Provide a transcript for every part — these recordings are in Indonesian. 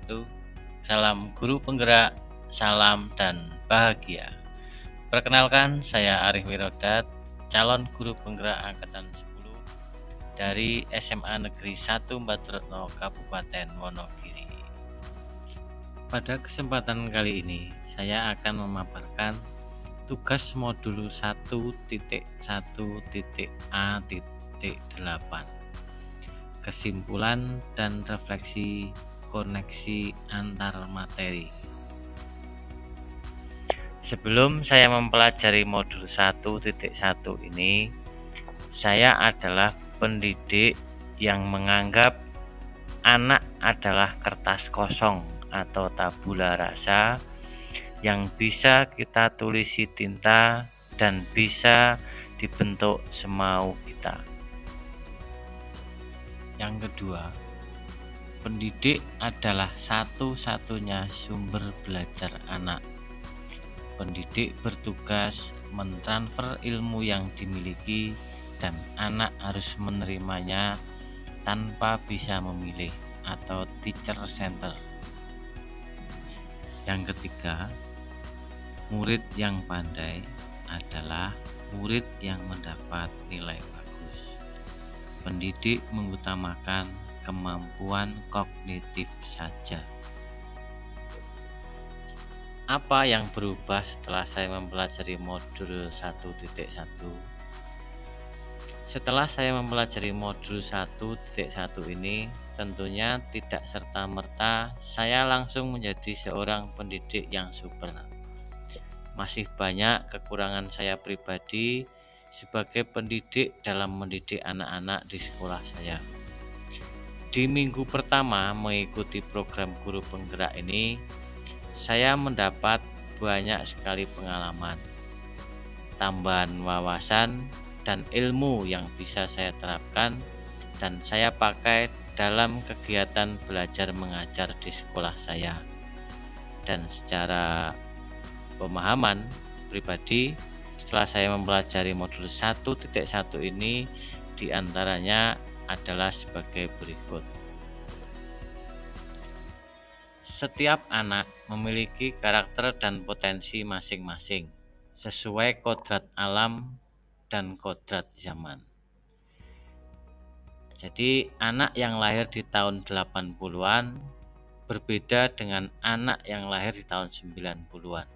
wabarakatuh. Salam guru penggerak, salam dan bahagia. Perkenalkan, saya Arif Wirodat, calon guru penggerak angkatan 10 dari SMA Negeri 1 Mbadretno Kabupaten Wonogiri. Pada kesempatan kali ini, saya akan memaparkan tugas modul 1.1.A.8, kesimpulan dan refleksi koneksi antar materi. Sebelum saya mempelajari modul 1.1 ini, saya adalah pendidik yang menganggap anak adalah kertas kosong atau tabula rasa yang bisa kita tulisi tinta dan bisa dibentuk semau kita. Yang kedua, pendidik adalah satu-satunya sumber belajar anak. Pendidik bertugas mentransfer ilmu yang dimiliki dan anak harus menerimanya tanpa bisa memilih atau teacher center. Yang ketiga, murid yang pandai adalah murid yang mendapat nilai bagus. Pendidik mengutamakan kemampuan kognitif saja. Apa yang berubah setelah saya mempelajari modul 1.1? Setelah saya mempelajari modul 1.1 ini, tentunya tidak serta-merta saya langsung menjadi seorang pendidik yang super. Masih banyak kekurangan saya pribadi sebagai pendidik dalam mendidik anak-anak di sekolah saya. Di minggu pertama mengikuti program guru penggerak ini, saya mendapat banyak sekali pengalaman, tambahan wawasan, dan ilmu yang bisa saya terapkan dan saya pakai dalam kegiatan belajar mengajar di sekolah saya. Dan secara pemahaman pribadi, setelah saya mempelajari modul 1.1 ini, diantaranya adalah sebagai berikut. Setiap anak memiliki karakter dan potensi masing-masing sesuai kodrat alam dan kodrat zaman. Jadi anak yang lahir di tahun 80-an berbeda dengan anak yang lahir di tahun 90-an.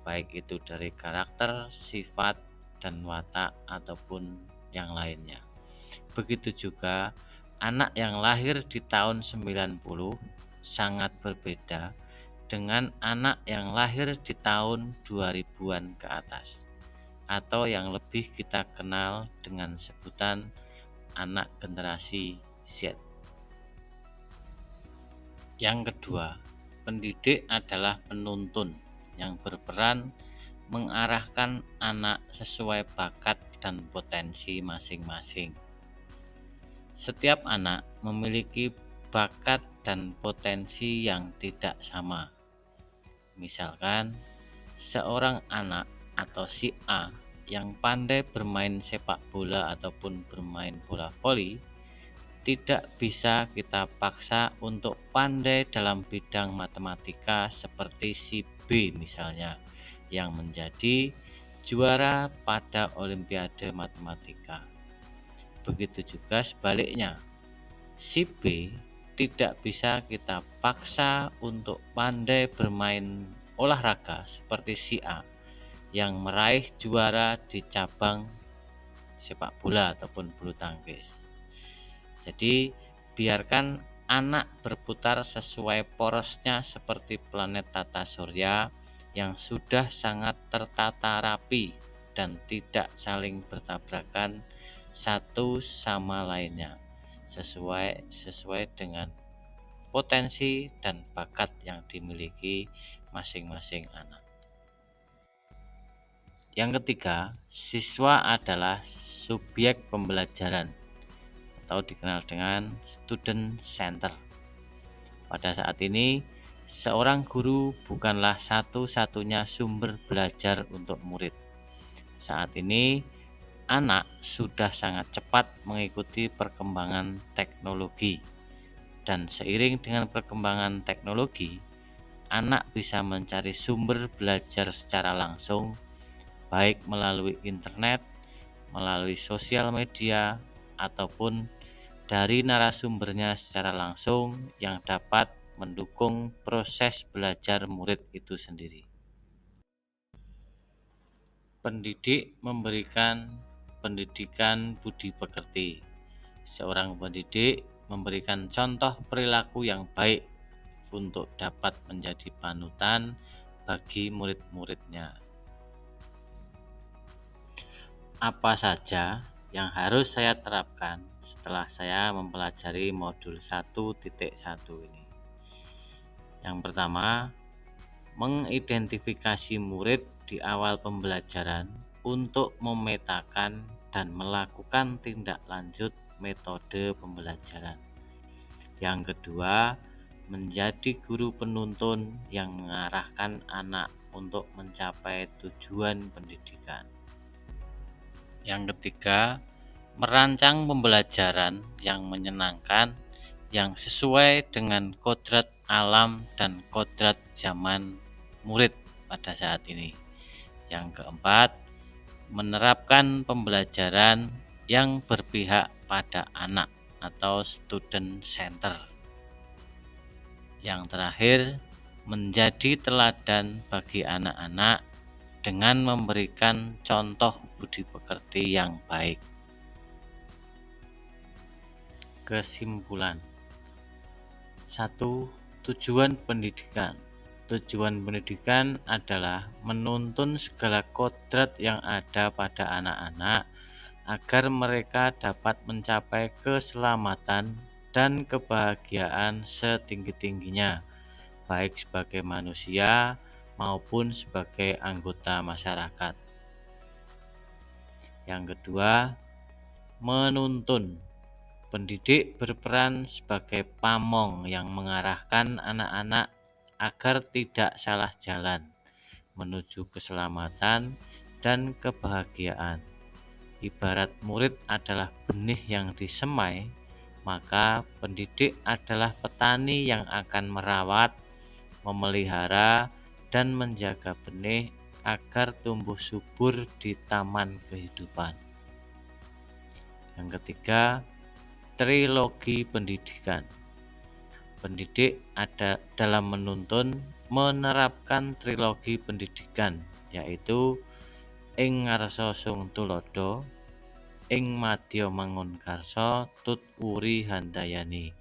Baik itu dari karakter, sifat, dan watak ataupun yang lainnya. Begitu juga anak yang lahir di tahun 90 sangat berbeda dengan anak yang lahir di tahun 2000-an ke atas atau yang lebih kita kenal dengan sebutan anak generasi Z. Yang kedua, pendidik adalah penuntun yang berperan mengarahkan anak sesuai bakat dan potensi masing-masing. Setiap anak memiliki bakat dan potensi yang tidak sama. Misalkan, seorang anak atau si A yang pandai bermain sepak bola ataupun bermain bola voli tidak bisa kita paksa untuk pandai dalam bidang matematika seperti si B misalnya, yang menjadi juara pada Olimpiade Matematika. Begitu juga sebaliknya, si B tidak bisa kita paksa untuk pandai bermain olahraga seperti si A yang meraih juara di cabang sepak bola ataupun bulu tangkis. Jadi biarkan anak berputar sesuai porosnya seperti planet tata surya yang sudah sangat tertata rapi dan tidak saling bertabrakan satu sama lainnya, sesuai dengan potensi dan bakat yang dimiliki masing-masing anak. Yang ketiga, siswa adalah subjek pembelajaran atau dikenal dengan student center. Pada saat ini, seorang guru bukanlah satu-satunya sumber belajar untuk murid. Saat ini, anak sudah sangat cepat mengikuti perkembangan teknologi. Dan seiring dengan perkembangan teknologi, anak bisa mencari sumber belajar secara langsung, baik melalui internet, melalui sosial media, ataupun dari narasumbernya secara langsung yang dapat mendukung proses belajar murid itu sendiri. Pendidik memberikan pendidikan budi pekerti. Seorang pendidik memberikan contoh perilaku yang baik untuk dapat menjadi panutan bagi murid-muridnya. Apa saja yang harus saya terapkan setelah saya mempelajari modul 1.1 ini? Yang pertama, mengidentifikasi murid di awal pembelajaran untuk memetakan dan melakukan tindak lanjut metode pembelajaran. Yang kedua, menjadi guru penuntun yang mengarahkan anak untuk mencapai tujuan pendidikan. Yang ketiga, merancang pembelajaran yang menyenangkan, yang sesuai dengan kodrat alam dan kodrat zaman murid pada saat ini. Yang keempat, menerapkan pembelajaran yang berpihak pada anak atau student center. Yang terakhir, menjadi teladan bagi anak-anak dengan memberikan contoh budi pekerti yang baik. Kesimpulan. 1. Tujuan pendidikan. Tujuan pendidikan adalah menuntun segala kodrat yang ada pada anak-anak agar mereka dapat mencapai keselamatan dan kebahagiaan setinggi-tingginya, baik sebagai manusia maupun sebagai anggota masyarakat. Yang kedua, menuntun. Pendidik berperan sebagai pamong yang mengarahkan anak-anak agar tidak salah jalan menuju keselamatan dan kebahagiaan. Ibarat murid adalah benih yang disemai, maka pendidik adalah petani yang akan merawat, memelihara, dan menjaga benih agar tumbuh subur di taman kehidupan. Yang ketiga, trilogi pendidikan. Pendidik ada dalam menuntun menerapkan trilogi pendidikan, yaitu ing ngarsa sung tulodo, ing madya mangun karsa, tut wuri handayani.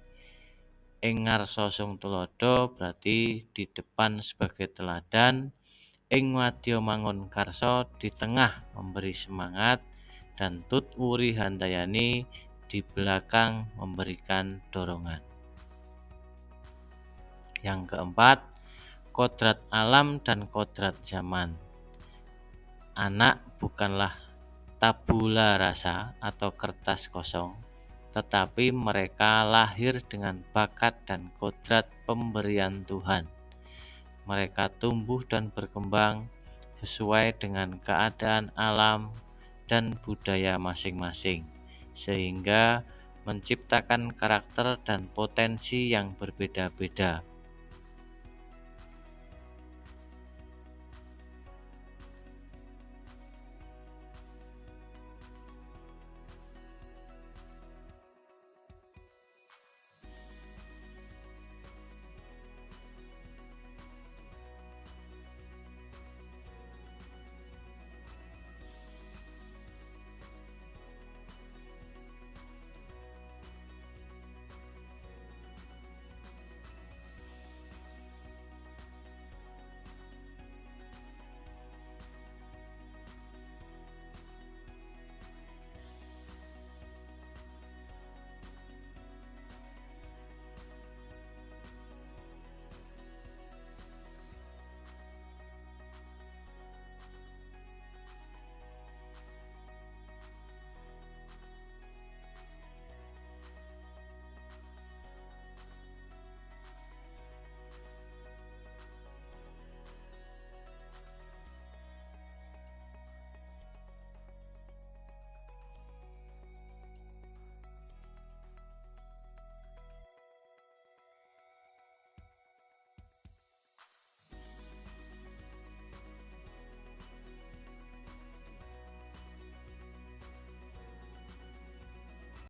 Ing ngarsa sung tulodo berarti di depan sebagai teladan, ing madya mangun karsa di tengah memberi semangat, dan tut wuri handayani di belakang memberikan dorongan. Yang keempat, kodrat alam dan kodrat zaman. Anak bukanlah tabula rasa atau kertas kosong, tetapi mereka lahir dengan bakat dan kodrat pemberian Tuhan. Mereka tumbuh dan berkembang sesuai dengan keadaan alam dan budaya masing-masing, sehingga menciptakan karakter dan potensi yang berbeda-beda